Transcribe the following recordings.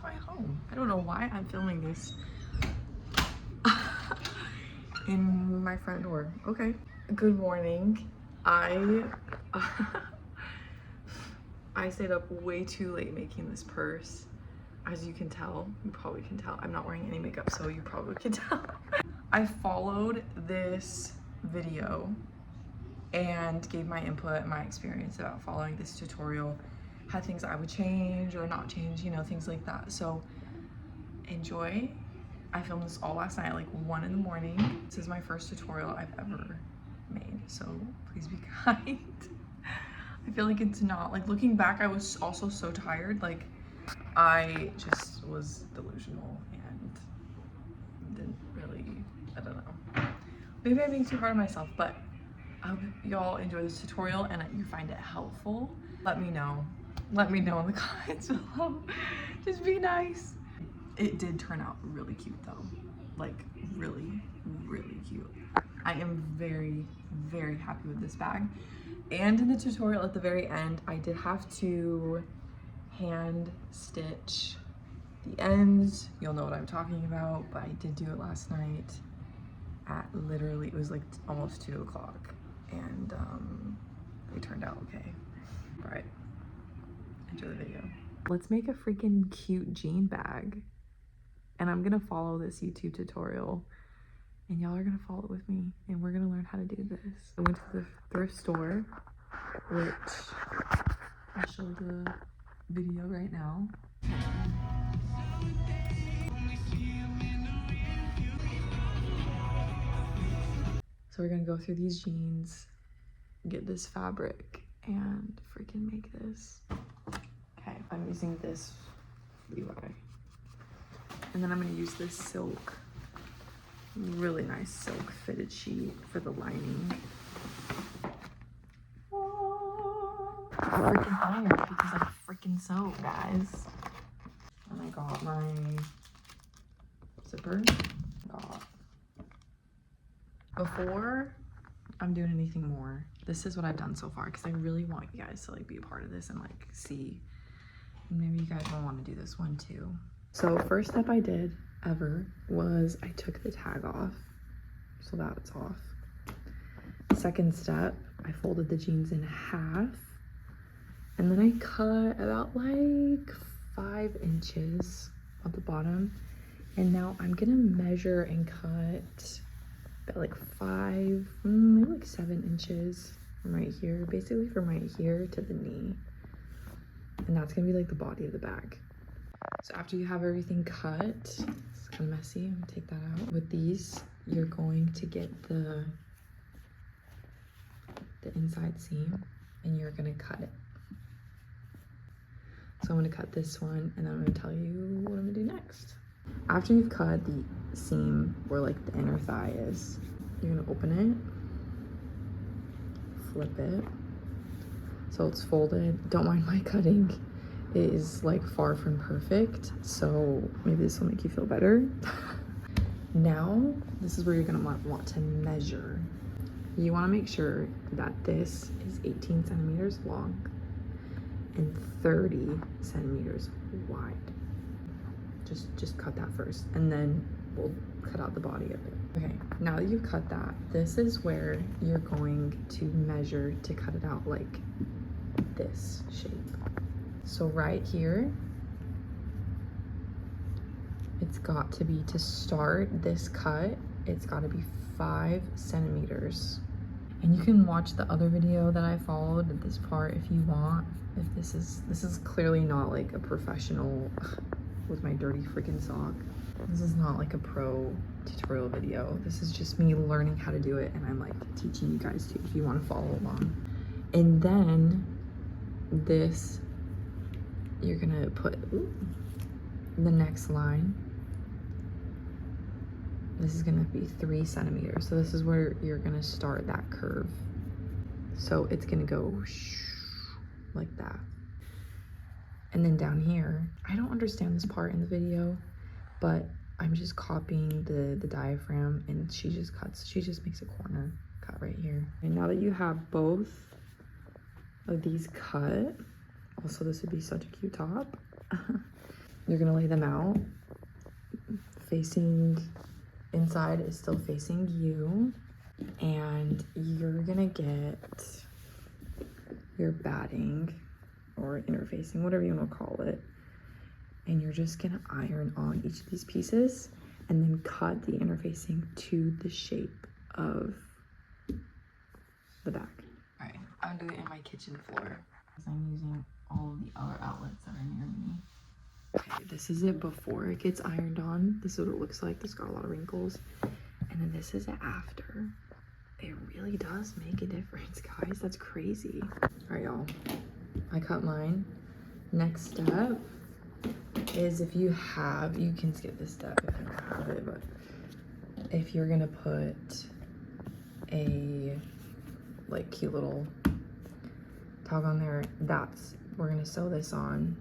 to my home. I don't know why I'm filming this in my front door. Okay. Good morning. I stayed up way too late making this purse. As you can tell, you probably can tell, I'm not wearing any makeup, so you probably can tell. I followed this video and gave my input and my experience about following this tutorial, had things I would change or not change, you know, things like that. So enjoy. I filmed this all last night at like 1 in the morning. This is my first tutorial I've ever made, so please be kind. I feel like it's not, like looking back, I was also so tired. Like I just was delusional and didn't really, I don't know. Maybe I'm being too hard on myself, but I hope y'all enjoy this tutorial and that you find it helpful. Let me know. Let me know in the comments below. Just be nice. It did turn out really cute though. Like really, really cute. I am very, very happy with this bag. And in the tutorial at the very end, I did have to hand stitch the ends. You'll know what I'm talking about, but I did do it last night at literally, it was like almost 2 o'clock. And they turned out okay. All right, enjoy the video. Let's make a freaking cute jean bag. And I'm gonna follow this YouTube tutorial and y'all are gonna follow it with me and we're gonna learn how to do this. I went to the thrift store, which I'll show the video right now. So we're gonna go through these jeans, get this fabric, and freaking make this. Okay, I'm using this Levi. And then I'm gonna use this silk, really nice silk fitted sheet for the lining. Oh, I'm freaking tired because I freaking sew, guys. And I got my zipper. Before I'm doing anything more, this is what I've done so far because I really want you guys to like be a part of this and like see. Maybe you guys will want to do this one too. So first step I did ever was I took the tag off, so that's off. Second step, I folded the jeans in half and then I cut about like 5 inches at the bottom. And now I'm gonna measure and cut about like 5, maybe like 7 inches from right here, basically from right here to the knee. And that's gonna be like the body of the bag. So after you have everything cut, it's kind of messy, I'm gonna take that out. With these, you're going to get the inside seam and you're gonna cut it. So I'm gonna cut this one and then I'm gonna tell you what I'm gonna do next. After you've cut the seam where like the inner thigh is, you're gonna open it, flip it, so it's folded. Don't mind my cutting. It is like far from perfect, so maybe this will make you feel better. Now, this is where you're gonna want to measure. You wanna make sure that this is 18 centimeters long and 30 centimeters wide. Just cut that first and then we'll cut out the body of it. Okay, now that you've cut that, this is where you're going to measure to cut it out like this shape. So right here, it's got to be, to start this cut, it's got to be 5 centimeters. And you can watch the other video that I followed at this part if you want. If this is clearly not like a professional with my dirty freaking sock. This is not like a pro tutorial video. This is just me learning how to do it and I'm like teaching you guys too if you want to follow along. And then this, you're gonna put the next line. This is gonna be 3 centimeters. So this is where you're gonna start that curve. So it's gonna go like that. And then down here, I don't understand this part in the video, but I'm just copying the diaphragm and she just makes a corner cut right here. And now that you have both of these cut, also this would be such a cute top. you're gonna lay them out. Facing inside is still facing you. And you're gonna get your batting or interfacing, whatever you want to call it. And you're just gonna iron on each of these pieces and then cut the interfacing to the shape of the back. All right, I'm doing it in my kitchen floor because I'm using all of the other outlets that are near me. Okay, this is it before it gets ironed on. This is what it looks like. This got a lot of wrinkles. And then this is after. It really does make a difference, guys. That's crazy. All right, y'all. I cut mine. Next step is if you can skip this step if you don't have it, but if you're gonna put a like cute little tog on there, we're gonna sew this on.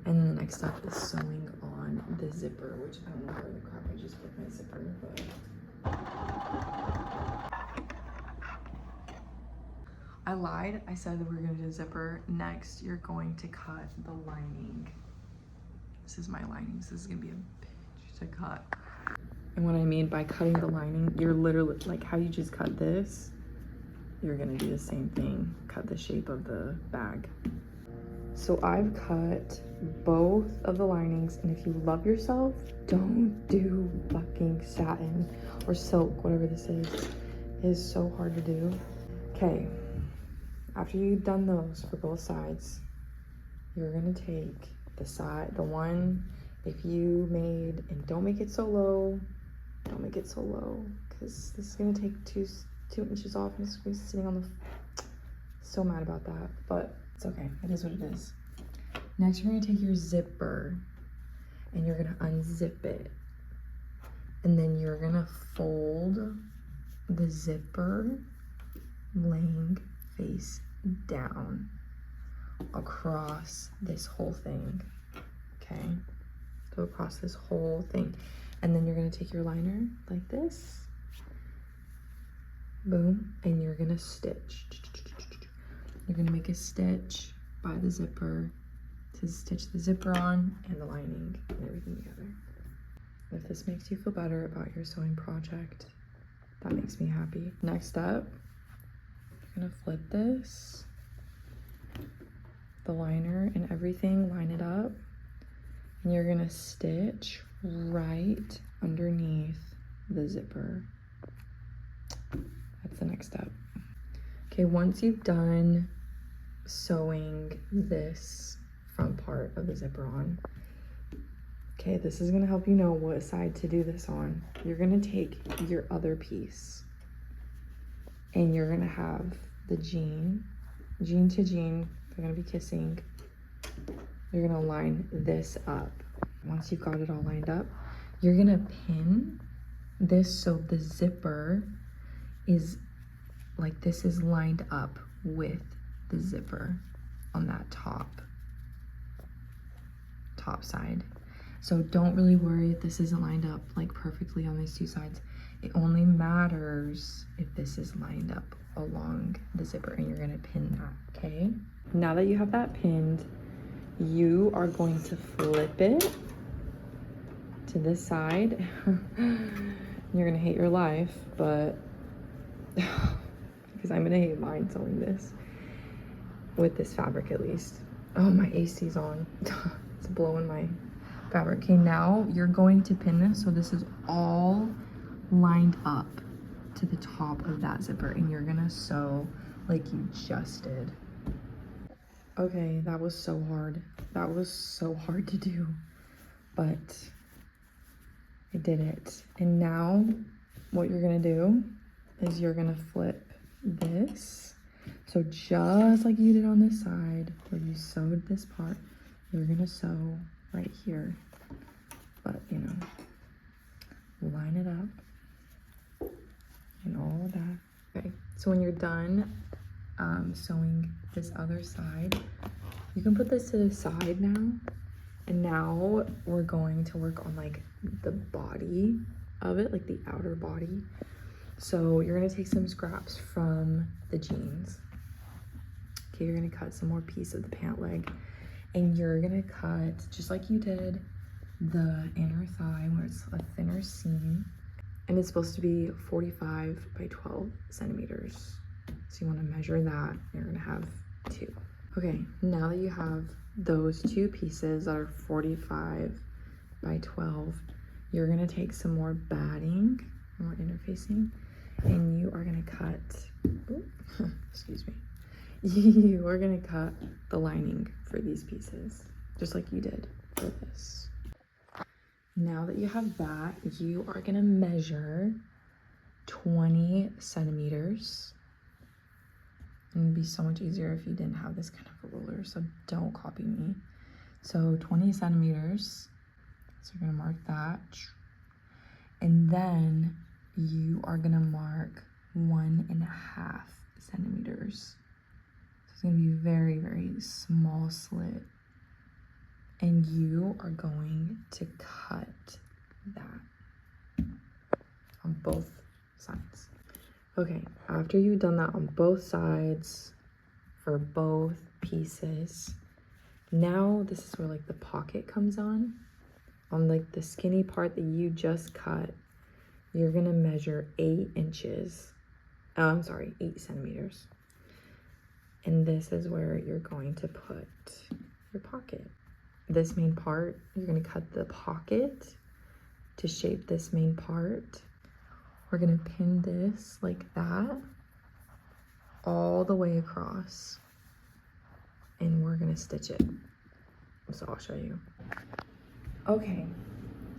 And then the next step is sewing on the zipper, which I don't know where the crap I just put my zipper, but I lied. I said that we were gonna do a zipper. Next, you're going to cut the lining. This is my lining, so this is gonna be a bitch to cut. And what I mean by cutting the lining, you're literally, like how you just cut this, you're gonna do the same thing. Cut the shape of the bag. So I've cut both of the linings, and if you love yourself, don't do fucking satin or silk, whatever this is. It is so hard to do. Okay, after you've done those for both sides, you're gonna take the one, if you made, and don't make it so low, because this is gonna take two inches off, and it's gonna be sitting on the, so mad about that, but it's okay, it is what it is. Next, you're gonna take your zipper, and you're gonna unzip it, and then you're gonna fold the zipper laying face down across this whole thing, okay? So across this whole thing. And then you're gonna take your liner like this, boom, and you're gonna stitch. You're gonna make a stitch by the zipper to stitch the zipper on and the lining and everything together. If this makes you feel better about your sewing project, that makes me happy. Next up, you're gonna flip this, the liner and everything, line it up, and you're gonna stitch right underneath the zipper. That's the next step. Okay, once you've done sewing this front part of the zipper on, okay, this is gonna help you know what side to do this on. You're gonna take your other piece and you're gonna have the jean to jean, they're gonna be kissing. You're gonna line this up. Once you've got it all lined up, you're gonna pin this so the zipper is like, this is lined up with the zipper on that top side. So don't really worry if this isn't lined up like perfectly on these two sides. It only matters if this is lined up along the zipper, and you're gonna pin that, okay? Now that you have that pinned, you are going to flip it to this side. You're gonna hate your life, but because I'm gonna hate mine sewing this with this fabric at least. Oh, my AC's on. It's blowing my fabric. Okay, now you're going to pin this so this is all lined up to the top of that zipper, and you're gonna sew like you just did. Okay, that was so hard. That was so hard to do, but I did it. And now what you're gonna do is you're gonna flip this. So just like you did on this side where you sewed this part, you're gonna sew right here. But, you know, line it up and all of that. Okay, so when you're done sewing this other side, you can put this to the side now. And now we're going to work on like the body of it, like the outer body. So you're gonna take some scraps from the jeans. Okay, you're gonna cut some more piece of the pant leg, And you're gonna cut, just like you did the inner thigh where it's a thinner seam. And it's supposed to be 45 by 12 centimeters. So you wanna measure that, you're gonna have 2. Okay, now that you have those 2 pieces that are 45 by 12, you're gonna take some more batting, more interfacing, and you are gonna cut, excuse me, you are gonna cut the lining for these pieces, just like you did for this. Now that you have that, you are gonna measure 20 centimeters. And it'd be so much easier if you didn't have this kind of a ruler, so don't copy me. So 20 centimeters, so you're gonna mark that. And then you are gonna mark 1.5 centimeters. So it's gonna be very, very small slit. And you are going to cut that on both sides. Okay, after you've done that on both sides for both pieces, now this is where like the pocket comes on like the skinny part that you just cut. You're gonna measure 8 inches. I'm sorry, 8 centimeters. And this is where you're going to put your pocket. This main part, you're gonna cut the pocket to shape this main part. We're gonna pin this like that all the way across, and we're gonna stitch it. So I'll show you. Okay,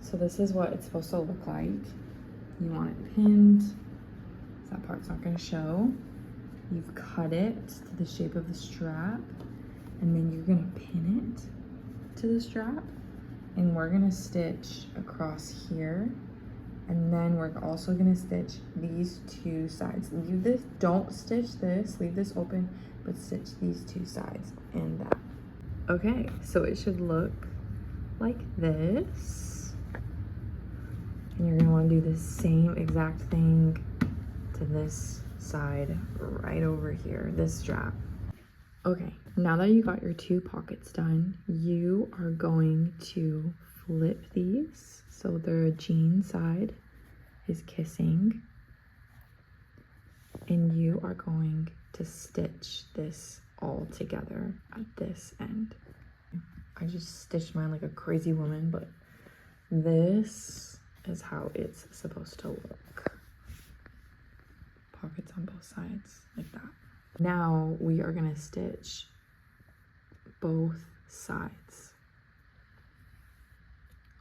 so this is what it's supposed to look like. You want it pinned, so that part's not gonna show. You've cut it to the shape of the strap, and then you're gonna pin it to the strap, and we're gonna stitch across here, and then we're also gonna stitch these 2 sides. Leave this, don't stitch this, leave this open, but stitch these 2 sides and that. Okay, so it should look like this. And you're gonna wanna do the same exact thing to this side right over here, this strap. Okay, now that you got your 2 pockets done, you are going to flip these. So the jean side is kissing, and you are going to stitch this all together at this end. I just stitched mine like a crazy woman, but this is how it's supposed to look. Pockets on both sides, like that. Now we are gonna stitch both sides.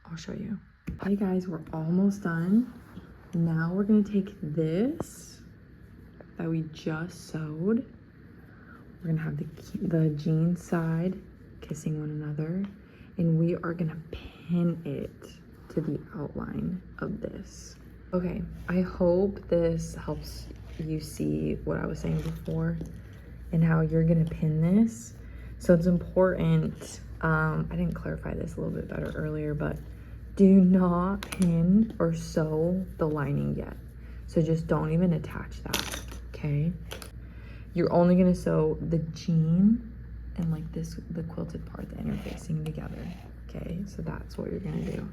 I'll show you. Hey guys, we're almost done. Now we're gonna take this that we just sewed. We're gonna have the jean side kissing one another, and we are gonna pin it to the outline of this. Okay, I hope this helps you see what I was saying before and how you're gonna pin this. So it's important, I didn't clarify this a little bit better earlier, but do not pin or sew the lining yet. So just don't even attach that, okay? You're only gonna sew the jean and like this, the quilted part, the interfacing together, okay? So that's what you're gonna do.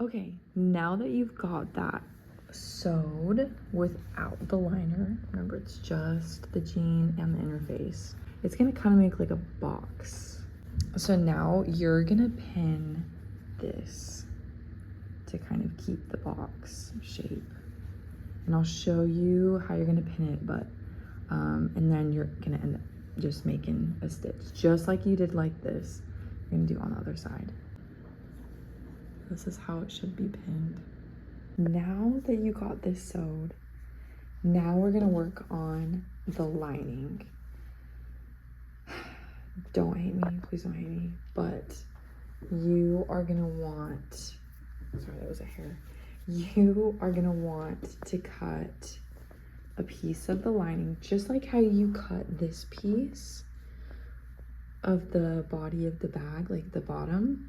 Okay, now that you've got that sewed without the liner, remember it's just the jean and the interface, it's gonna kind of make like a box. So now you're gonna pin this to kind of keep the box shape, and I'll show you how you're gonna pin it, but and then you're gonna end up just making a stitch just like you did like this. You're gonna do on the other side. This is how it should be pinned. Now that you got this sewed, now we're gonna work on the lining. Don't hate me, please don't hate me, but you are gonna want, sorry, that was a hair. You are gonna want to cut a piece of the lining, just like how you cut this piece of the body of the bag, like the bottom.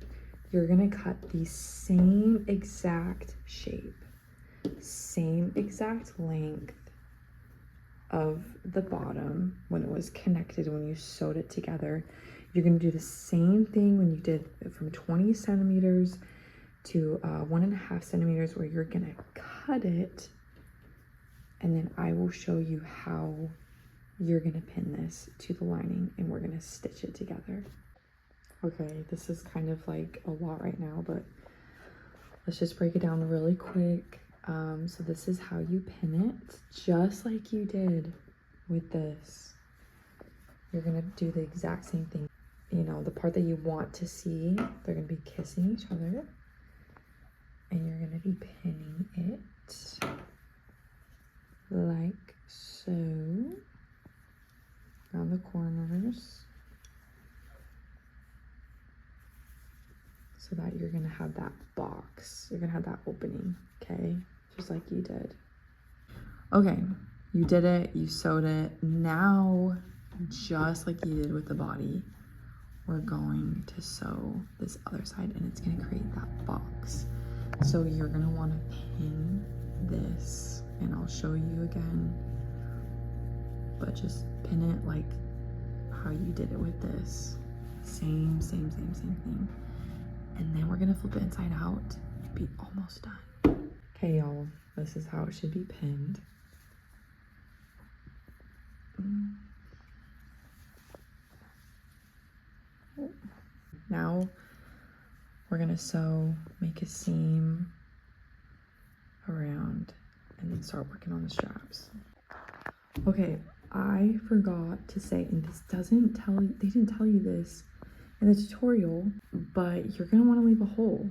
You're gonna cut the same exact shape, same exact length of the bottom when it was connected, when you sewed it together. You're gonna do the same thing when you did from 20 centimeters to 1.5 centimeters, where you're gonna cut it, and then I will show you how you're gonna pin this to the lining, and we're gonna stitch it together. Okay, this is kind of like a lot right now, but let's just break it down really quick. So this is how you pin it, just like you did with this. You're gonna do the exact same thing. You know, the part that you want to see, they're gonna be kissing each other, and you're gonna be pinning it like so around the corners, so that you're gonna have that box. You're gonna have that opening, okay? Just like you did. Okay, you did it, you sewed it. Now, just like you did with the body, we're going to sew this other side, and it's gonna create that box. So you're gonna wanna pin this, and I'll show you again, but just pin it like how you did it with this. Same thing. And then we're gonna flip it inside out and be almost done. Okay, y'all, this is how it should be pinned. Now we're gonna sew, make a seam around, and then start working on the straps. Okay, I forgot to say, and this doesn't tell you, they didn't tell you this in the tutorial, but you're gonna wanna leave a hole.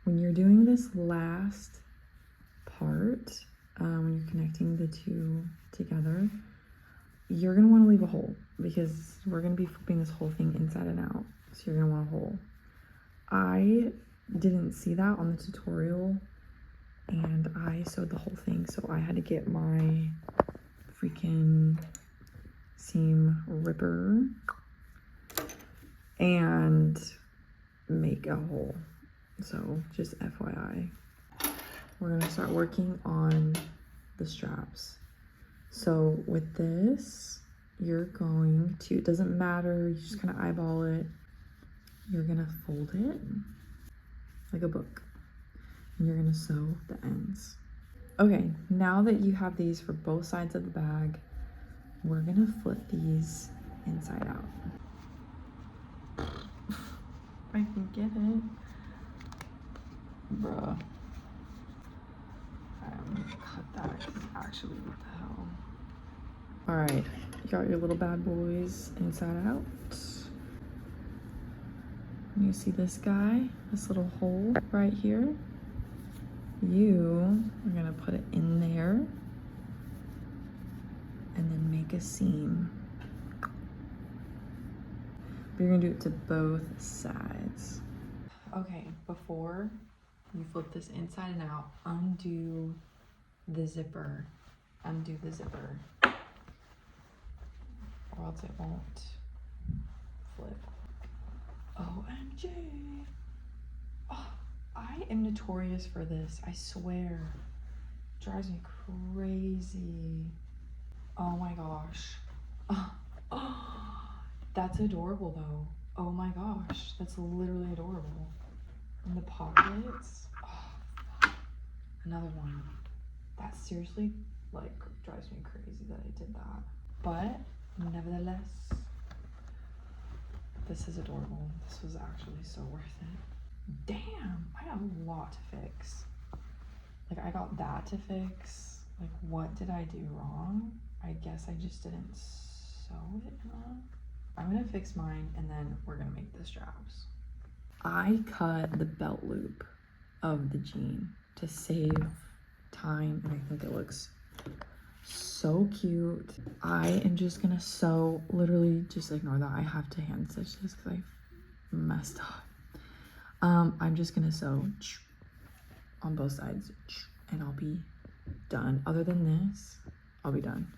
When you're doing this last part, when you're connecting the two together, you're gonna wanna leave a hole, because we're gonna be flipping this whole thing inside and out. So you're gonna want a hole. I didn't see that on the tutorial, and I sewed the whole thing, so I had to get my freaking seam ripper and make a hole. So just FYI, we're gonna start working on the straps. So with this, you're going to, it doesn't matter, you just kind of eyeball it. You're gonna fold it like a book, and you're gonna sew the ends. Okay, now that you have these for both sides of the bag, we're gonna flip these inside out. I can get it. Bruh. I'm gonna cut that, 'cause actually, what the hell? All right, you got your little bad boys inside out. You see this guy, this little hole right here? You are gonna put it in there and then make a seam. But you're gonna do it to both sides. Okay, before you flip this inside and out, undo the zipper. Undo the zipper, or else it won't flip. OMG. Oh, I am notorious for this, I swear. It drives me crazy. Oh my gosh. Oh, that's adorable though. Oh my gosh, that's literally adorable. And the pockets. Oh, another one. That seriously like drives me crazy that I did that. But nevertheless, this is adorable. This was actually so worth it. Damn, I got a lot to fix. Like, I got that to fix. Like, what did I do wrong? I guess I just didn't sew it enough. I'm gonna fix mine, and then we're gonna make the straps. I cut the belt loop of the jean to save time, and I think it looks so cute. I am just gonna sew, literally just ignore that. I have to hand stitch this because I messed up. I'm just gonna sew on both sides, and I'll be done. Other than this, I'll be done.